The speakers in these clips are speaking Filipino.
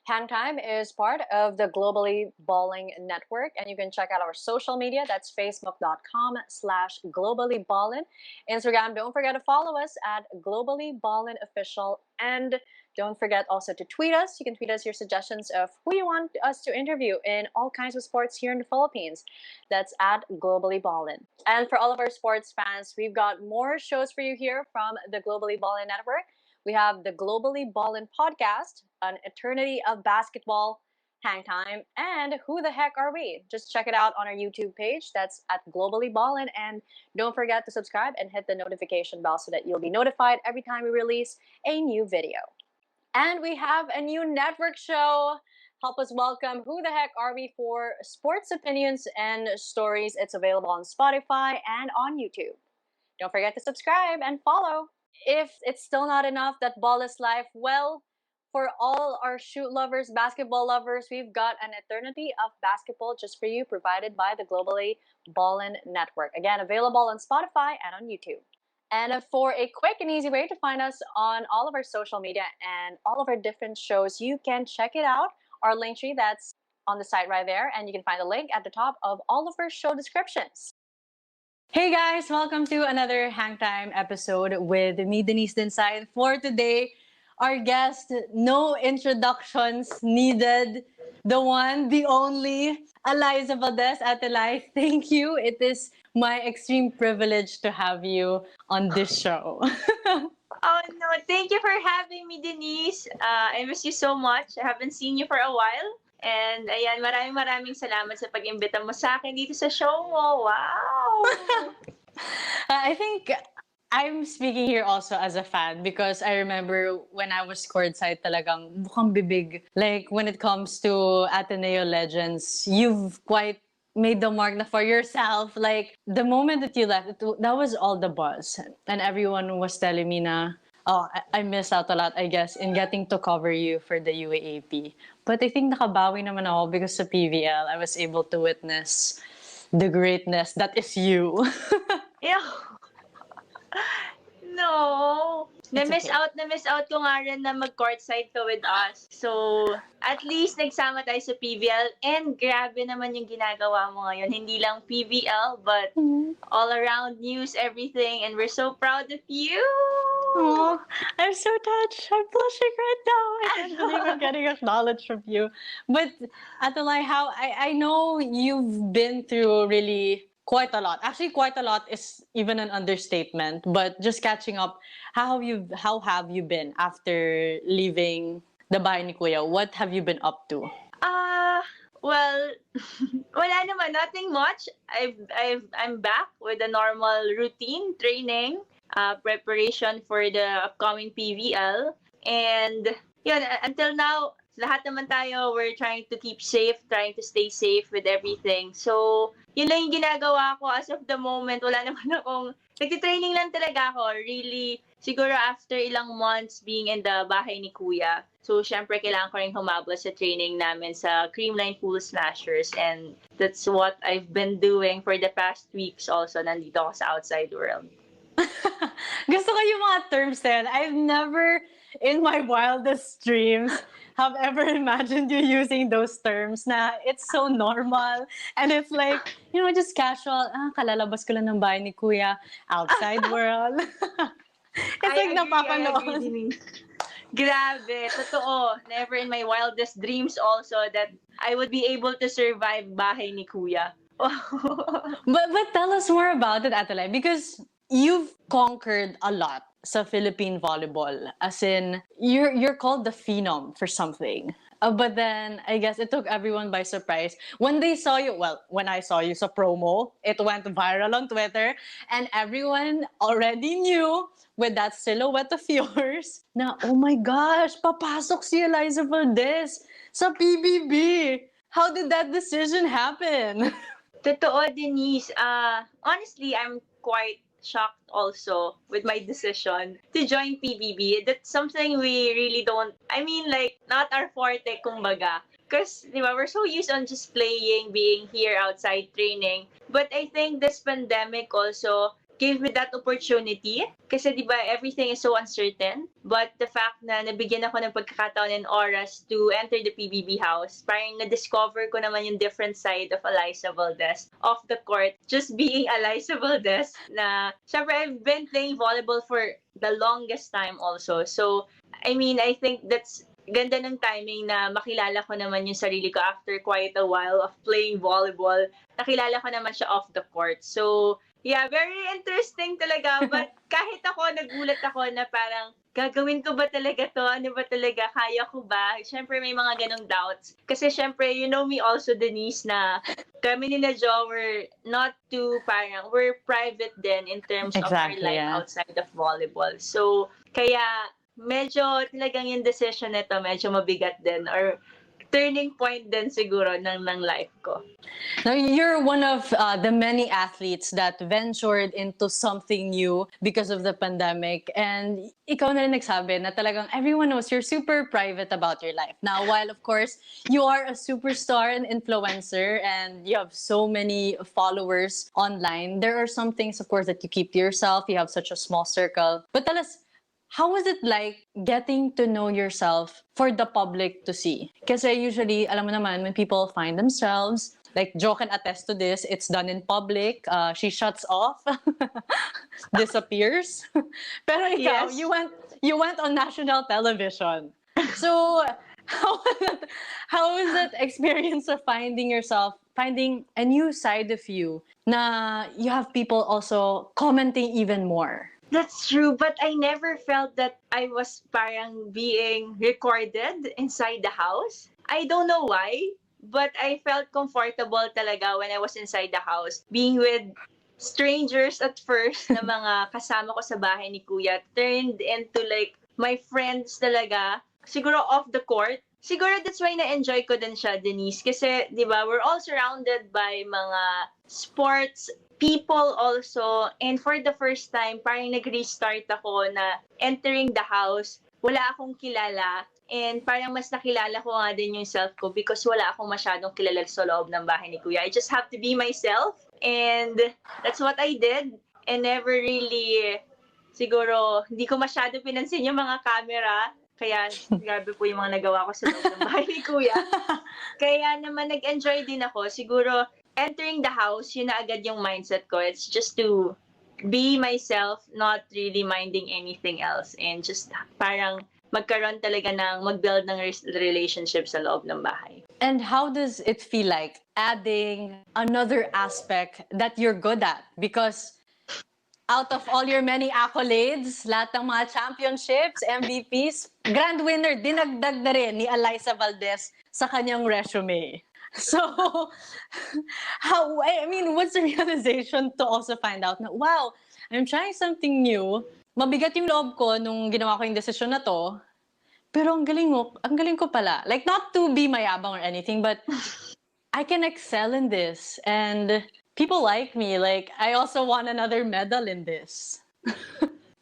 Hang Time is part of the Globally Balling Network, and you can check out our social media. That's facebook.com/globallyballin. Instagram, don't forget to follow us at Globally Ballin Official. And don't forget also to tweet us. You can tweet us your suggestions of who you want us to interview in all kinds of sports here in the Philippines. That's at Globally Ballin. And for all of our sports fans, we've got more shows for you here from the Globally Ballin Network. We have the Globally Ballin podcast, An Eternity of Basketball, Hang Time, and Who the Heck Are We? Just check it out on our YouTube page. That's at Globally Ballin. And don't forget to subscribe and hit the notification bell so that you'll be notified every time we release a new video. And we have a new network show. Help us welcome Who the Heck Are We for sports opinions and stories. It's available on Spotify and on YouTube. Don't forget to subscribe and follow. If it's still not enough that ball is life, well, for all our shoot lovers, basketball lovers, we've got an eternity of basketball just for you, provided by the Globally Ballin Network. Again, available on Spotify and on YouTube. And for a quick and easy way to find us on all of our social media and all of our different shows, you can check it out. Our link tree, that's on the site right there, and you can find the link at the top of all of our show descriptions. Hey guys, welcome to another Hang Time episode with me, Denice Disney. For today, our guest, no introductions needed, the one, the only, Alyssa Valdez. Ate, thank you. It is my extreme privilege to have you on this show. Oh no, thank you for having me, Denise. I miss you so much. I haven't seen you for a while. And ayan, maraming salamat sa pag-imbita mo sa akin dito sa show mo. Wow! I think I'm speaking here also as a fan because I remember when I was courtside talagang bukang bibig. Like when it comes to Ateneo legends, you've quite made the mark na for yourself. Like the moment that you left, that was all the buzz. And everyone was telling me na, oh, I missed out a lot, I guess, in getting to cover you for the UAAP. But I think nakabawi naman ako because sa PVL, I was able to witness the greatness that is you. Yeah. No. It's Na-miss out ko nga rin na mag-courtside ka with us. So, at least nagsama tayo sa PVL and grabe naman yung ginagawa mo ngayon. Hindi lang PVL, but all around news, everything, and we're so proud of you! Oh, I'm so touched. I'm blushing right now. I can't believe I'm getting acknowledged from you. But, Atalay, how I know you've been through really quite a lot. Actually, quite a lot is even an understatement. But just catching up, how have you been after leaving the bahay ni Kuya? What have you been up to? Well, wala naman, nothing much. I'm back with a normal routine, training, preparation for the upcoming PVL. And yun, until now, lahat naman tayo, we're trying to keep safe, trying to stay safe with everything. So, yun lang yung ginagawa ko as of the moment. Wala naman akong, nagtitraining lang talaga ako. Really, siguro after ilang months being in the bahay ni Kuya. So, syempre, kailangan ko rin humabol sa training namin sa Creamline Coolsmashers. And that's what I've been doing for the past weeks also. Nandito ako sa outside world. Gusto ko yung mga terms din. I've never, in my wildest dreams, have ever imagined you using those terms na it's so normal. And it's like, you know, just casual. Kalalabas ko lang ng bahay ni Kuya. Outside world. It's like napapanood. Grabe, totoo. Never in my wildest dreams also that I would be able to survive bahay ni Kuya. But tell us more about it, Atalay, because you've conquered a lot sa Philippine volleyball. As in, you're called the Phenom for something. But then, I guess it took everyone by surprise. When they saw you, well, when I saw you sa promo, it went viral on Twitter, and everyone already knew with that silhouette of yours na, oh my gosh, papasok si Alyssa Valdez sa PBB. How did that decision happen? Totoo, Denise. Honestly, I'm quite shocked also with my decision to join PBB. That's something we really don't, not our forte, kumbaga. Because, we're so used on just playing, being here outside training. But I think this pandemic also gave me that opportunity. Kasi di ba, everything is so uncertain. But the fact na nabigyan ako ng pagkakataon and oras to enter the PBB house, parang na-discover ko naman yung different side of Alyssa Valdez off the court. Just being Alyssa Valdez na, syempre, I've been playing volleyball for the longest time also. So, I mean, I think that's ganda ng timing na makilala ko naman yung sarili ko after quite a while of playing volleyball. Nakilala ko naman siya off the court. So, yeah, very interesting talaga. But kahit ako, nagulat ako na parang, gagawin ko ba talaga to? Ano ba talaga? Kaya ko ba? Siyempre, may mga ganong doubts. Kasi siyempre, you know me also, Denice, na kami ni na Jho, we're private din in terms of our life outside of volleyball. So, kaya, medyo talagang yung decision nito, medyo mabigat din or turning point din siguro ng life ko. Now, you're one of the many athletes that ventured into something new because of the pandemic. And ikaw na rin nagsabi na talagang everyone knows you're super private about your life. Now, while of course, you are a superstar and influencer and you have so many followers online, there are some things, of course, that you keep to yourself. You have such a small circle. But tell us, how was it like getting to know yourself for the public to see? Kasi usually, alam mo naman, when people find themselves, like Jho can attest to this, it's done in public, she shuts off, disappears. Pero ikaw, Yes. you went on national television. So, how was that experience of finding yourself, finding a new side of you na you have people also commenting even more? That's true, but I never felt that I was parang being recorded inside the house. I don't know why, but I felt comfortable talaga when I was inside the house. Being with strangers at first na mga kasama ko sa bahay ni Kuya turned into like my friends talaga. Siguro off the court. Siguro that's why na-enjoy ko din siya, Denice. Kasi, di ba, we're all surrounded by mga sports people also. And for the first time, parang nag-restart ako na entering the house. Wala akong kilala. And parang mas nakilala ko nga din yung self ko because wala akong masyadong kilala sa loob ng bahay ni Kuya. I just have to be myself. And that's what I did. And never really, siguro, hindi ko masyado pinansin yung mga camera. Kaya, grabe po yung mga nagawa ko sa loob ng bahay ni Kuya. Kaya naman, nag-enjoy din ako. Siguro, entering the house, yun na agad yung mindset ko. It's just to be myself, not really minding anything else. And just parang magkaroon talaga ng mag-build ng relationship sa loob ng bahay. And how does it feel like adding another aspect that you're good at? Because out of all your many accolades, lahat ng mga championships, MVPs, grand winner, dinagdag na rin ni Alyssa Valdez sa kanyang resume. So, what's the realization to also find out na, wow, I'm trying something new. Mabigat yung loob ko nung ginawa ko yung desisyon na to. Pero ang galing ko pala. Like, not to be mayabang or anything, but I can excel in this. And people like me. Like, I also won another medal in this.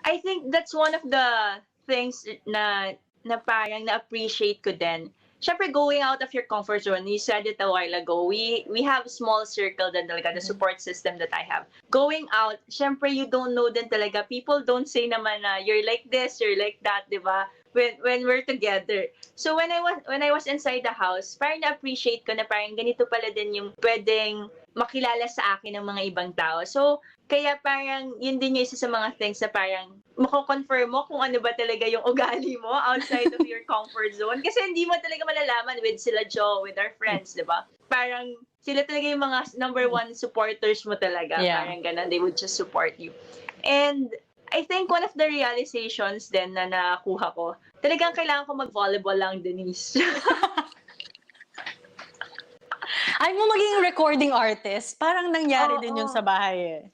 I think that's one of the things na parang na-appreciate ko din. Siyempre, going out of your comfort zone, you said it a while ago, we have a small circle din talaga, the support system that I have. Going out, siyempre, you don't know din talaga. People don't say naman na, you're like this, you're like that, di ba? When we're together. So when I was inside the house, parang na-appreciate ko na parang ganito pala din yung pwedeng makilala sa akin ng mga ibang tao. So, kaya parang yun din yung isa sa mga things na parang mako-confirm mo kung ano ba talaga yung ugali mo outside of your comfort zone. Kasi hindi mo talaga malalaman with sila Jho, with our friends, di ba? Parang sila talaga yung mga number one supporters mo talaga. Yeah. Parang ganun, they would just support you. And I think one of the realizations din na nakuha ko, talagang kailangan ko mag-volleyball lang, Denice. Ay mo maging recording artist. Parang nangyari din yun sa bahay eh.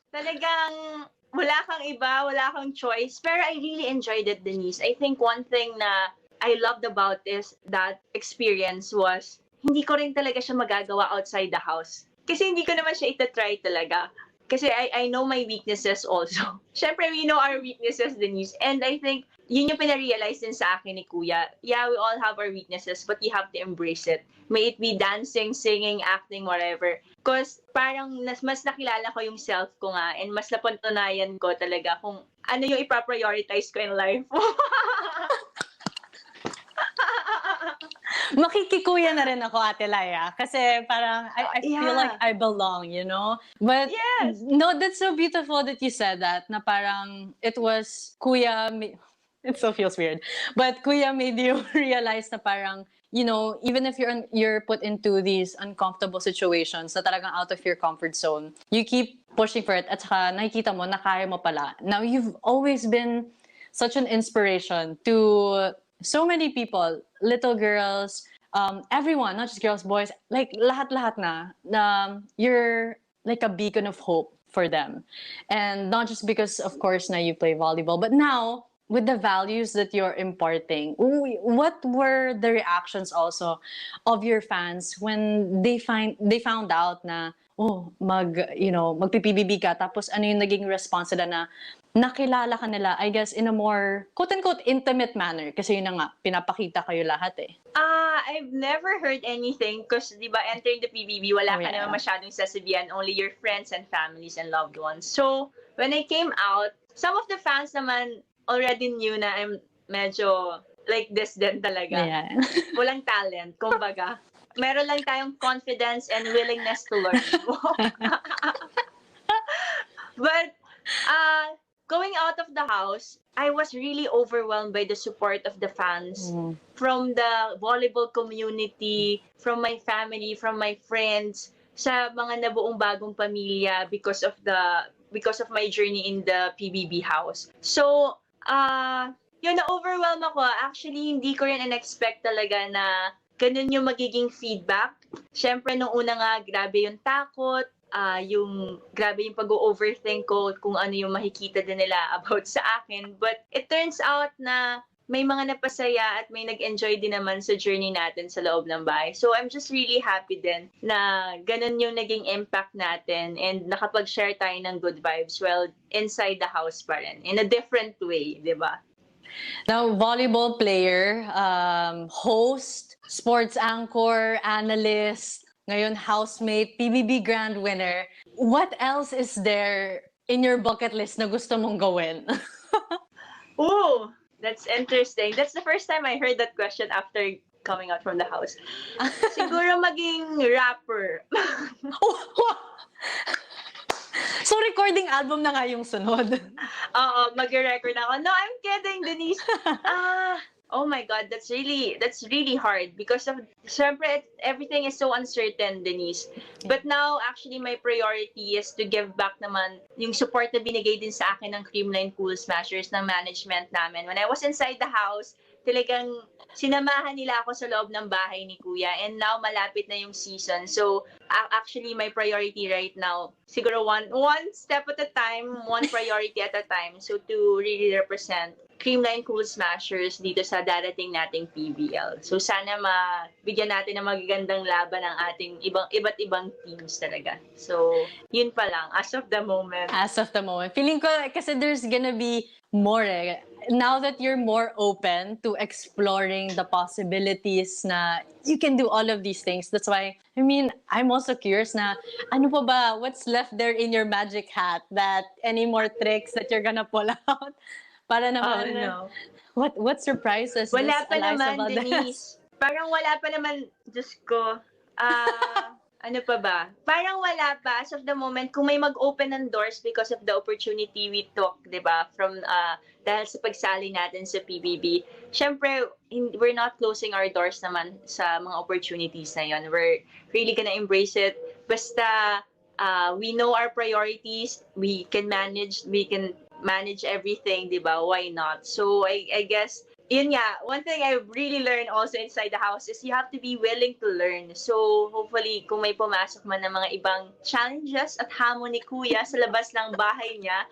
Talagang wala kang iba, wala kang choice. Pero I really enjoyed it, Denice. I think one thing na I loved about that experience was, hindi ko rin talaga siya magagawa outside the house. Kasi hindi ko naman siya itatry talaga. kasi I know my weaknesses also. Syempre, we know our weaknesses, Denise. And I think, yun yung pinarealize din sa akin ni Kuya. Yeah, we all have our weaknesses, but you have to embrace it. May it be dancing, singing, acting, whatever. Because parang mas nakilala ko yung self ko nga and mas napatunayan ko talaga kung ano yung ipaprioritize ko in life. Makikikuya na rin ako, Ate Laia. Kasi parang, I feel like I belong, you know? But, Yes. no, that's so beautiful that you said that, na parang, it was, Kuya, it so feels weird. But Kuya made you realize na parang, you know, even if you're put into these uncomfortable situations na talagang out of your comfort zone, you keep pushing for it at saka nakikita mo na kaya mo pala. Now, you've always been such an inspiration to so many people, little girls, everyone, not just girls, boys, like lahat-lahat na, you're like a beacon of hope for them. And not just because, of course, na you play volleyball, but now, with the values that you're imparting, what were the reactions also of your fans when they found out na, oh, magpi-PBB ka, tapos ano yung naging response nila na nakilala ka nila, I guess, in a more, quote-unquote, intimate manner. Kasi yun na nga, pinapakita kayo lahat eh. I've never heard anything because, di ba, entering the PBB, wala ka naman masyadong sasabihan, only your friends and families and loved ones. So, when I came out, some of the fans naman already knew na I'm medyo like this din talaga. Yeah. Walang talent, kumbaga. Meron lang tayong confidence and willingness to learn. But, going out of the house, I was really overwhelmed by the support of the fans, from the volleyball community, from my family, from my friends, sa mga nabuong bagong pamilya because of my journey in the PBB house. So, yun, na-overwhelm ako. Actually, hindi ko rin in-expect talaga na ganun yung magiging feedback. Siyempre, nung una nga, grabe yung takot, grabe yung pag-overthink ko kung ano yung makikita din nila about sa akin. But it turns out na may mga napasaya at may nag-enjoy din naman sa journey natin sa loob ng bahay. So I'm just really happy din na ganun yung naging impact natin and nakapag-share tayo ng good vibes inside the house pa rin. In a different way, di ba? Now, volleyball player, host, sports anchor, analyst, ngayon housemate, PBB grand winner. What else is there in your bucket list na gusto mong gawin? Ooh, that's interesting. That's the first time I heard that question after coming out from the house. Siguro maging rapper. So, recording album na nga yung sunod. Oo, mag-record ako. No, I'm kidding, Denise. Oh my God, that's really hard because of, syempre, everything is so uncertain, Denise. But now, actually, my priority is to give back naman yung support na binigay din sa akin ng Creamline Coolsmashers ng management namin. When I was inside the house, talagang sinamahan nila ako sa loob ng bahay ni Kuya. And now, malapit na yung season. So, actually, my priority right now, siguro one step at a time, one priority at a time. So, to really represent Creamline Coolsmashers dito sa darating nating PVL. So sana mabigyan natin ng magagandang laban ang ating iba't ibang teams talaga. So yun pa lang as of the moment. As of the moment. Feeling ko kasi there's gonna be more eh. Now that you're more open to exploring the possibilities na you can do all of these things. That's why, I mean, I'm also curious na ano pa ba, what's left there in your magic hat, that any more tricks that you're gonna pull out? Para naman, no. What surprises wala this pa Alyssa naman, Valdez? Denise. Parang wala pa naman, Diyos ko. Ano pa ba? Parang wala pa as of the moment. Kung may mag-open ng doors because of the opportunity we took, di ba? From, dahil sa pagsali natin sa PBB. Siyempre, we're not closing our doors naman sa mga opportunities na yun. We're really gonna embrace it. Basta, we know our priorities. We can manage everything, di ba? Why not? So, I guess, yun nga, one thing I really learned also inside the house is you have to be willing to learn. So, hopefully, kung may pumasok man ng mga ibang challenges at hamon ni Kuya sa labas ng bahay niya,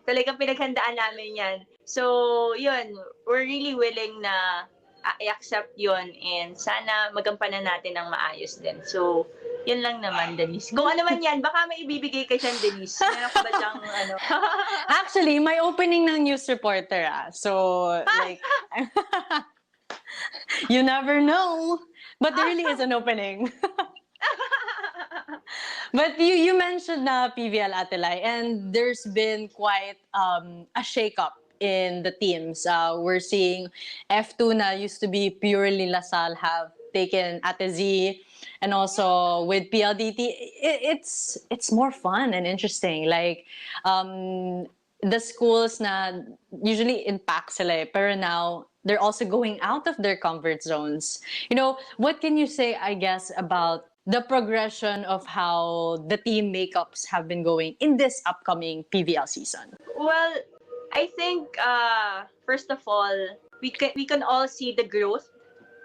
talagang pinaghandaan namin yan. So, yun, we're really willing na i-accept yun and sana magampanan natin ng maayos din. So, Yun lang naman, Denise. Kung ano man yan, baka may ibibigay ka dyan, Denise. Meron ka ba dyang ano? Actually, may opening ng news reporter So, like, you never know. But there really is an opening. But you mentioned na PVL Atelay, and there's been quite a shakeup in the teams. We're seeing F2 na used to be purely Lasal have taken Ate Z, and also with PLDT, it's more fun and interesting. Like the schools na usually in pack sila, pero now they're also going out of their comfort zones. You know, what can you say, I guess, about the progression of how the team makeups have been going in this upcoming PVL season? Well, I think first of all, we can all see the growth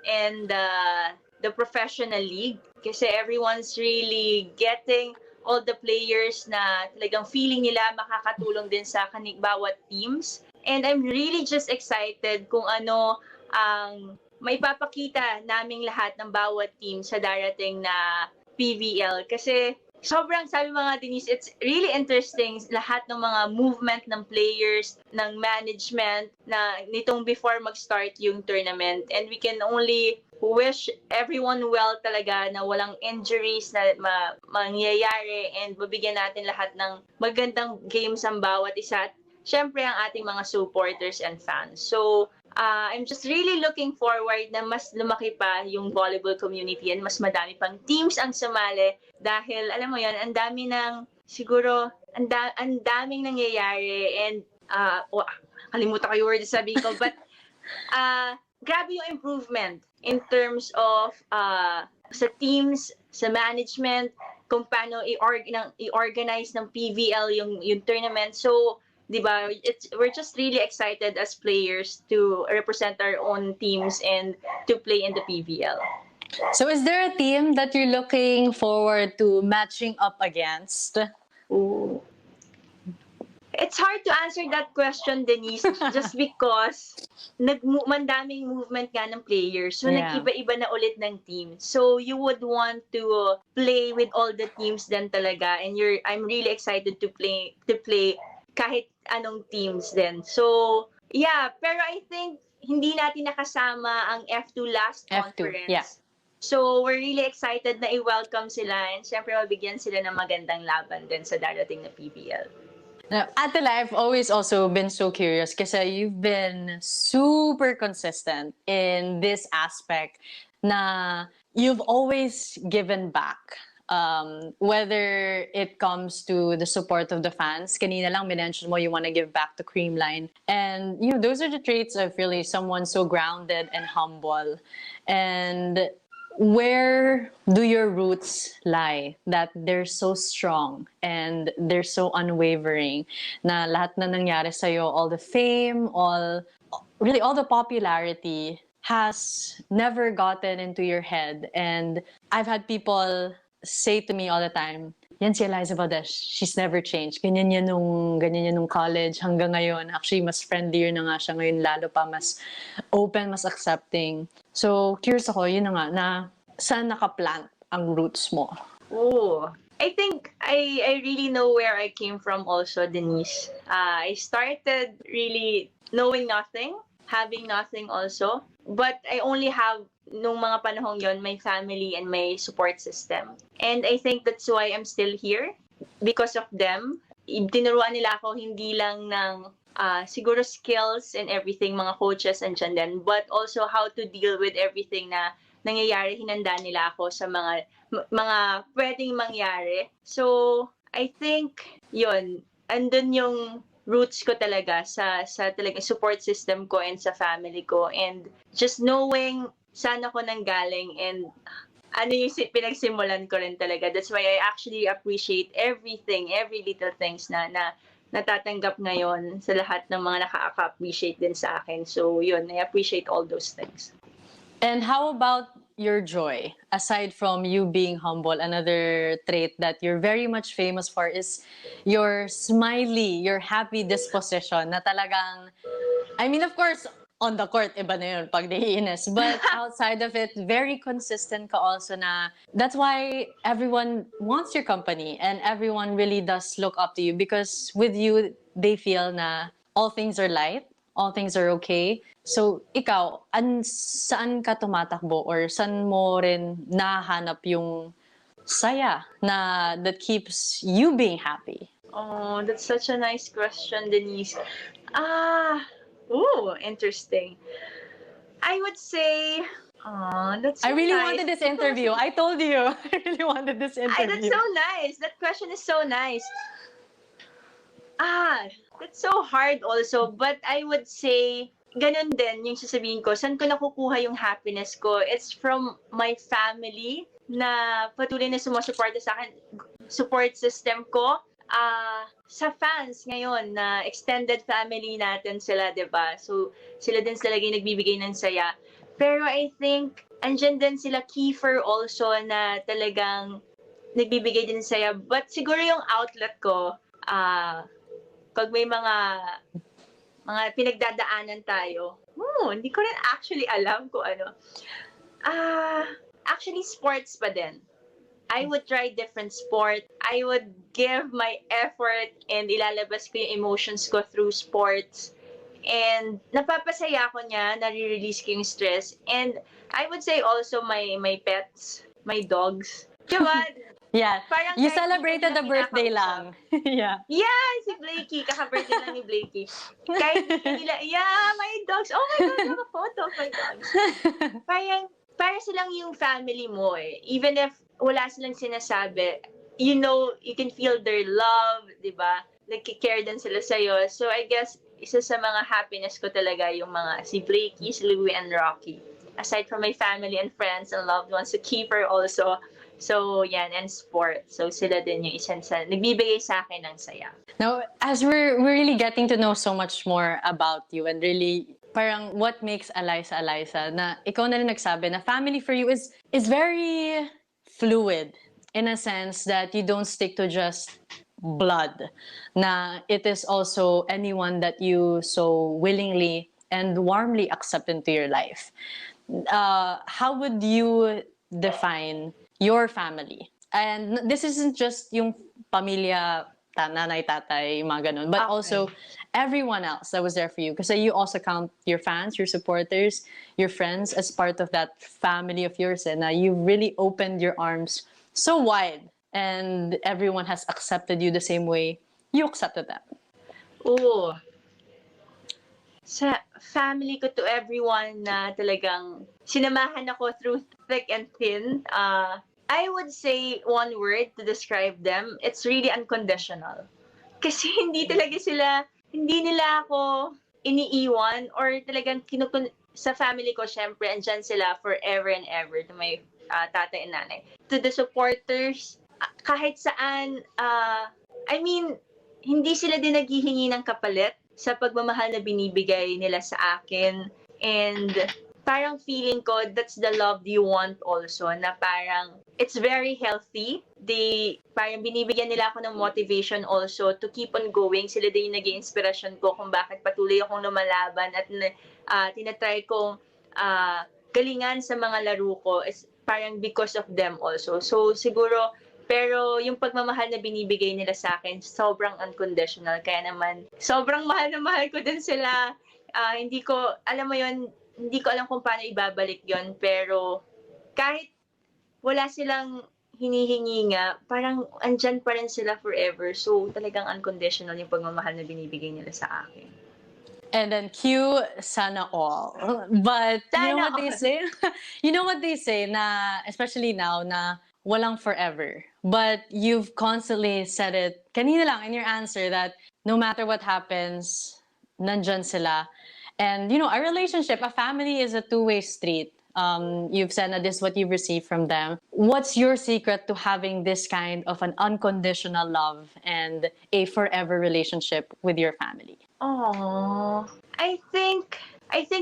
in the professional league kasi everyone's really getting all the players na talagang feeling nila makakatulong din sa bawat teams. And I'm really just excited kung ano ang maipapakita naming lahat ng bawat team sa darating na PVL. Kasi sobrang sabi mga Denise, it's really interesting lahat ng mga movement ng players, ng management na nitong before mag-start yung tournament. And we can only wish everyone well talaga na walang injuries na mangyayari and mabigyan natin lahat ng magandang games ang bawat isa. At syempre ang ating mga supporters and fans. So, I'm just really looking forward na mas lumaki pa yung volleyball community and mas madami pang teams ang sumali dahil alam mo yan, ang dami ng siguro ang daming nangyayari and kalimutan ko yung word sabi ko but grabe yung improvement in terms of sa teams, sa management, kung paano i-organize ng PVL yung tournament. So, diba, we're just really excited as players to represent our own teams and to play in the PVL. So is there a team that you're looking forward to matching up against? Ooh. It's hard to answer that question, Denise, just because mandaming movement nga ng players. So, nag-iba-iba na ulit ng team. So, you would want to play with all the teams then talaga. And I'm really excited to play kahit anong teams din. So, yeah. Pero I think hindi natin nakasama ang F2 last conference. Yeah. So, we're really excited na i-welcome sila and syempre mabigyan sila ng magandang laban din sa darating na PBL. Now, Ate Lai, I've always also been so curious kasi you've been super consistent in this aspect na you've always given back. Whether it comes to the support of the fans, kanina lang minention mo you want to give back to Creamline. And you know, those are the traits of really someone so grounded and humble. And where do your roots lie that they're so strong and they're so unwavering na lahat na nangyari sa'yo, all the fame, all the popularity has never gotten into your head. And I've had people say to me all the time, yan si Alyssa Valdez, she's never changed. Ganyan yan nung college hanggang ngayon. Actually, mas friendlier na nga siya ngayon, lalo pa mas open, mas accepting. So, curious ako, yun na nga, na saan nakaplant ang roots mo? Oh, I think I really know where I came from also, Denise. I started really knowing nothing, having nothing also. But I only have, nung mga panahong yon, my family and my support system. And I think that's why I'm still here. Because of them. Tinuruan nila ako hindi lang ng siguro skills and everything, mga coaches and dyan din, but also how to deal with everything na nangyayari. Hinanda nila ako sa mga pwedeng mangyari. So, I think, yun, andun yung roots ko talaga sa talagang support system ko and sa family ko. And just knowing saan ako nanggaling and ano yung pinagsimulan ko rin talaga. That's why I actually appreciate everything, every little things na natatanggap ngayon sa lahat ng mga nakaka-appreciate din sa akin. So, yun, I appreciate all those things. And how about your joy? Aside from you being humble, another trait that you're very much famous for is your smiley, your happy disposition na talagang, I mean, of course, on the court, iba na yun pag naiinis. But outside of it, very consistent ka also na that's why everyone wants your company and everyone really does look up to you because with you, they feel na all things are light, all things are okay. So, ikaw, saan ka tumatakbo or saan mo rin nahanap yung saya na that keeps you being happy? Oh, that's such a nice question, Denise. Interesting. I would say, that's so I really nice. wanted this interview. I told you. I really wanted this Ay, that's interview. so nice. That question is so nice. That's so hard also. But I would say, ganun din yung sasabihin ko. Saan ko nakukuha yung happiness ko? It's from my family na patuloy na sumusuporta sa akin. Support system ko. Sa fans ngayon na extended family natin sila, 'di ba? So sila din talaga yung nagbibigay ng saya. Pero I think andyan din sila Kiefer also na talagang nagbibigay din ng saya. But siguro yung outlet ko, pag may mga pinagdadaanan tayo, hindi ko rin actually alam kung ano. Actually sports pa din. I would try different sport. I would give my effort and ilalabas ko yung emotions ko through sports. And napapasaya ko niya, nare-release ko yung stress. And I would say also my pets, my dogs. Diba? Yeah. Parang You kahit celebrated hindi the nila birthday lang. Yeah. Yeah, si Blakey. Kaka-birthday lang ni Blakey. Kahit hindi nila, my dogs. Oh my God, naka-photo of my dogs. Para silang yung family mo eh. Even if wala silang sinasabi, you can feel their love, di ba? Nagkikare din sila sa'yo. So I guess, isa sa mga happiness ko talaga yung mga si Blakey, si Louie, and Rocky. Aside from my family and friends and loved ones, si Keeper also. So, yan, and sport. So, sila din yung isa sa nagbibigay sa akin ng saya. Now, as we're really getting to know so much more about you and really parang what makes Alyssa, na ikaw na rin nagsabi na family for you is very fluid in a sense that you don't stick to just blood. Na it is also anyone that you so willingly and warmly accept into your life. How would you define your family? And this isn't just yung pamilya, nanay, tatay, mga ganun, but also everyone else that was there for you. Because you also count your fans, your supporters, your friends as part of that family of yours. And you really opened your arms so wide. And everyone has accepted you the same way you accepted them. Oo. Sa family ko, to everyone na talagang sinamahan ako through thick and thin, I would say one word to describe them. It's really unconditional. Kasi hindi nila ako iniiwan or talagang sa family ko, syempre, andyan sila forever and ever to my tatay and nanay. To the supporters, kahit saan, hindi sila din naghihingi ng kapalit sa pagmamahal na binibigay nila sa akin. And parang feeling ko, that's the love you want also, na parang it's very healthy. Parang binibigyan nila ako ng motivation also to keep on going. Sila din yung naging inspirasyon ko kung bakit patuloy akong lumalaban at tinatry kong galingan sa mga laro ko is parang because of them also. So siguro, pero yung pagmamahal na binibigay nila sa akin, sobrang unconditional. Kaya naman, sobrang mahal na mahal ko din sila. Hindi ko alam kung paano ibabalik yon, pero kahit wala silang hinihingi nga, parang andyan pa rin sila forever. So talagang unconditional yung pagmamahal na binibigay nila sa akin. And then cue sana all. But you know what they say? You know what they say na, especially now, na walang forever. But you've constantly said it, kanina lang in your answer, that no matter what happens, nandyan sila. And, a relationship, a family is a two-way street. You've said that this is what you've received from them. What's your secret to having this kind of an unconditional love and a forever relationship with your family? Oh, I think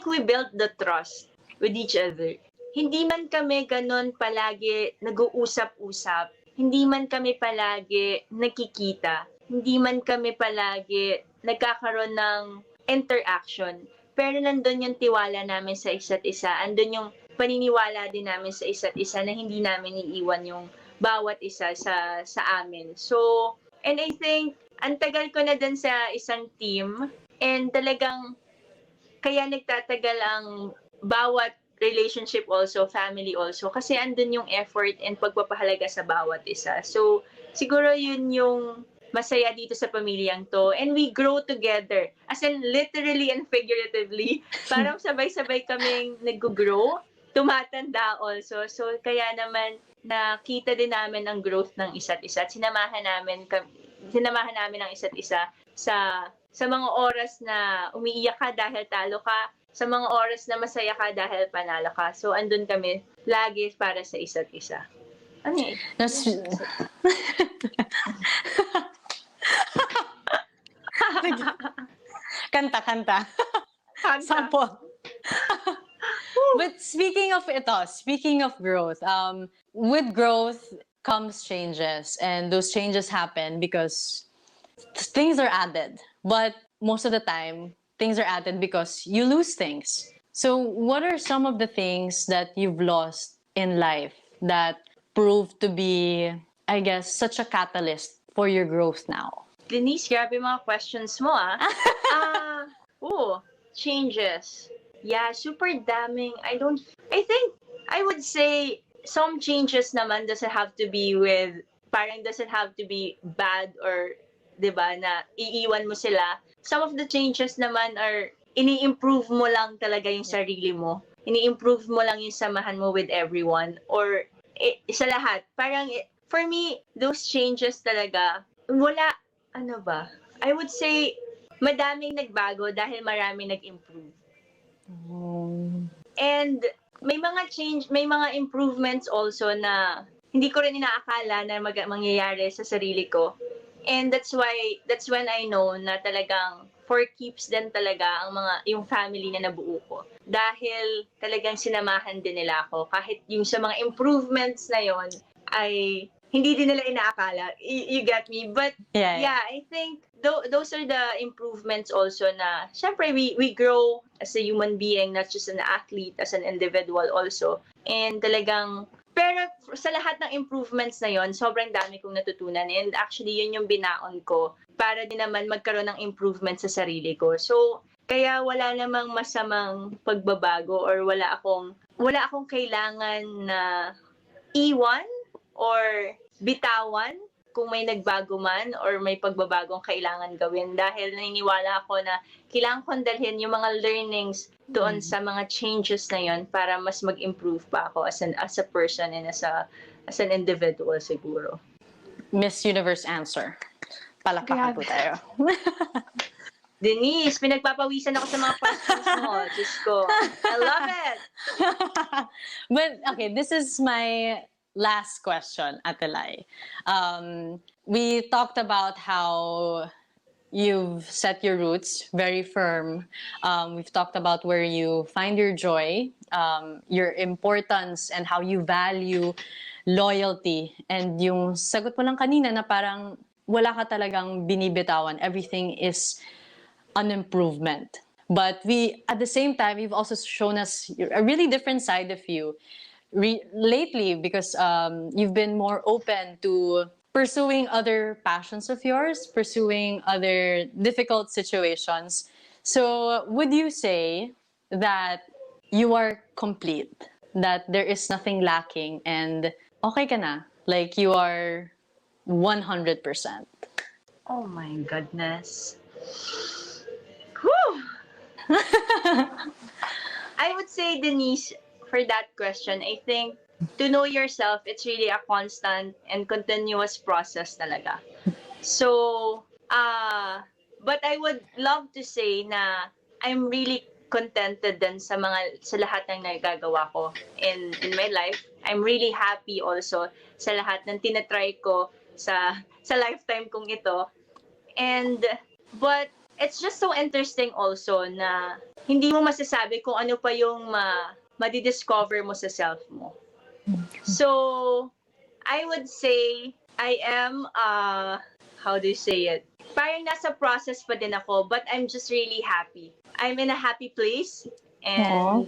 we built the trust with each other. Hindi man kami ganun palagi nag-uusap-usap. Hindi man kami palagi nagkikita. Hindi man kami palagi nagkakaroon ng interaction. pero nandun yung tiwala namin sa isa't isa. Andun yung paniniwala din namin sa isa't isa na hindi namin iiwan yung bawat isa sa amin. So, and I think, ang tagal ko na din sa isang team, and talagang kaya nagtatagal ang bawat relationship also, family also, kasi andun yung effort and pagpapahalaga sa bawat isa. So, siguro yun yung masaya dito sa pamilyang to. And we grow together. As in, literally and figuratively. Parang sabay-sabay kaming nag-grow, tumatanda also. So, kaya naman, nakita din namin ang growth ng isa't isa at sinamahan namin ang isa't isa sa mga oras na umiiyak ka dahil talo ka, sa mga oras na masaya ka dahil panalo ka. So, andun kami lagi para sa isa't isa. Ano eh? Kanta. Sample. But speaking of growth, with growth comes changes, and those changes happen because things are added. But most of the time, things are added because you lose things. So what are some of the things that you've lost in life that proved to be, I guess, such a catalyst for your growth now? Denise, grabe mga questions mo ah. Changes. Yeah, super daming. I think, I would say, some changes naman doesn't have to be bad or, diba, na iiwan mo sila. Some of the changes naman are, ini-improve mo lang talaga yung sarili mo. Ini-improve mo lang yung samahan mo with everyone. Or, sa lahat. Parang, for me, those changes talaga, I would say, madaming nagbago dahil maraming nag-improve. And may mga improvements also na hindi ko rin inaakala na mangyayari sa sarili ko. And that's when I know na talagang for keeps din talaga yung family na nabuo ko. Dahil talagang sinamahan din nila ako. Kahit yung sa mga improvements na yon ay hindi din nila inaakala. You get me? But yeah, I think those are the improvements also na, syempre, we grow as a human being, not just an athlete, as an individual also. And talagang, pero sa lahat ng improvements na yon, sobrang dami kong natutunan. And actually, yun yung binaon ko para din naman magkaroon ng improvement sa sarili ko. So, kaya wala namang masamang pagbabago or wala akong kailangan na iwan or bitawan kung may nagbago man or may pagbabagong kailangan gawin, dahil naniniwala ako na kailangan kong dalhin yung mga learnings doon sa mga changes na yon para mas mag-improve pa ako as a person and as an individual siguro. Miss Universe answer. Palakpakan po tayo. Denise, pinagpapawisan ako sa mga questions mo. Diyos ko. I love it! But, okay, this is my last question, Atelay. We talked about how you've set your roots very firm. We've talked about where you find your joy, your importance, and how you value loyalty. And yung sagot mo lang kanina na parang wala ka talagang binibitawan. Everything is an improvement. But at the same time, you've also shown us a really different side of you. Lately, because you've been more open to pursuing other passions of yours, pursuing other difficult situations. So would you say that you are complete, that there is nothing lacking and okay ka na, like you are 100%? Oh my goodness. Whew! I would say, Denise, for that question, I think to know yourself, it's really a constant and continuous process talaga. So, but I would love to say na I'm really contented din sa lahat ng nagagawa ko in my life. I'm really happy also sa lahat ng tinatry ko sa lifetime kong ito. But it's just so interesting also na hindi mo masasabi kung ano pa yung madidiscover mo sa self mo. So, I would say I am, how do you say it? parang nasa process pa din ako, but I'm just really happy. I'm in a happy place, Aw. and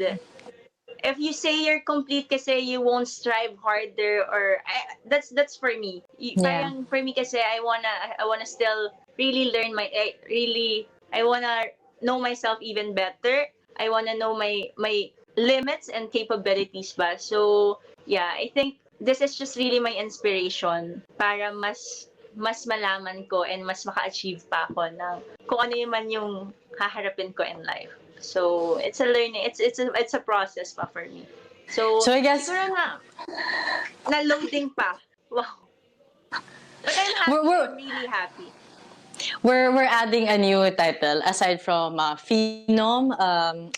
if you say you're complete kasi you won't strive harder, or that's for me. Yeah. Parang for me kasi I wanna still really learn I wanna know myself even better. I wanna know my limits and capabilities ba. So yeah, I think this is just really my inspiration para mas malaman ko and mas maka-achieve pa ako ng kung ano man yung haharapin ko in life. So it's a learning, it's a process pa for me. So So I guess siguro na loading pa. Wow. But I'm we're, happy. we're I'm really happy. we're adding a new title aside from Phenom,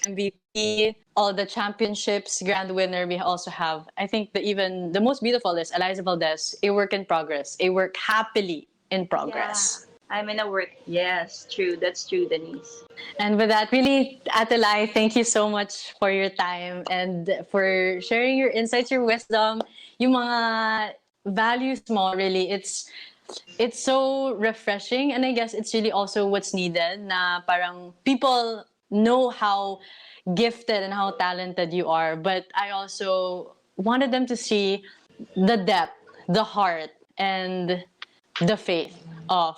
MVP, all the championships, grand winner. We also have, I think, even the most beautiful is Alyssa Valdez, a work in progress, a work happily in Yeah. progress. I'm in a work. Yes, true. That's true, Denice. And with that, really, Atelai, thank you so much for your time and for sharing your insights, your wisdom, yung mga values mo, really. It's so refreshing, and I guess it's really also what's needed na parang people know how gifted and how talented you are, but I also wanted them to see the depth, the heart, and the faith of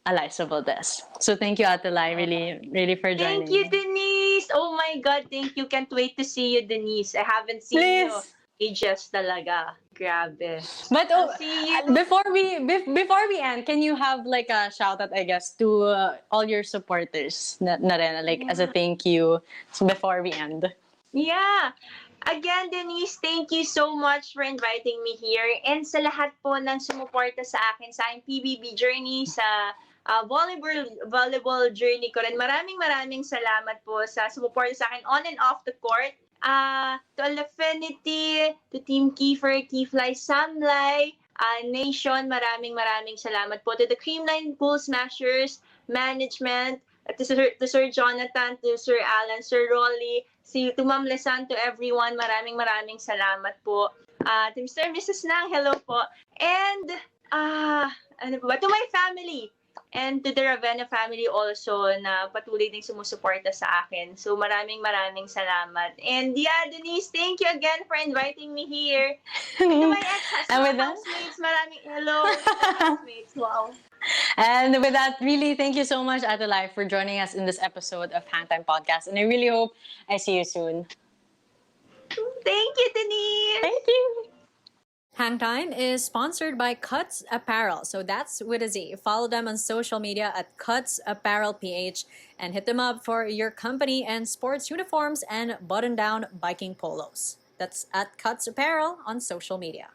Alyssa Valdez. So thank you, Atelai, really, really for Thank joining you, me. Denise. Oh my God, thank you. Can't wait to see you, Denise. I haven't seen you Please. ages talaga. Grabe. But I'll see you. before we end, can you have like a shout out, I guess, to all your supporters na rin, like as a Yeah. thank you before we end. Yeah. Again, Denise, thank you so much for inviting me here. And sa lahat po ng sumuporta sa akin sa aking PBB journey, sa volleyball journey ko rin. Maraming salamat po sa sumuporta sa akin on and off the court. To Affinity, to Team Kiefer, Keyfly, Samlay, Nation, maraming salamat po. To the Creamline, Coolsmashers, management, to Sir Jonathan, to Sir Alan, Sir Rolly, to Ma'am Lesan, to everyone, maraming salamat po. Team Services na, hello po. And, ano ba, to my family, and to the Ravenna family also na patuloy ding sumusuporta sa akin. So maraming salamat. And yeah, Denise, thank you again for inviting me here. To my And with that, housemates, maraming hello to the housemates. Wow. and with that, really, thank you so much, Atelai, for joining us in this episode of Hangtime Podcast. And I really hope I see you soon. Thank you, Denise. Thank you. Hangtime is sponsored by Cuts Apparel. So that's with a Z. Follow them on social media at Cuts Apparel PH and hit them up for your company and sports uniforms and button-down biking polos. That's at Cuts Apparel on social media.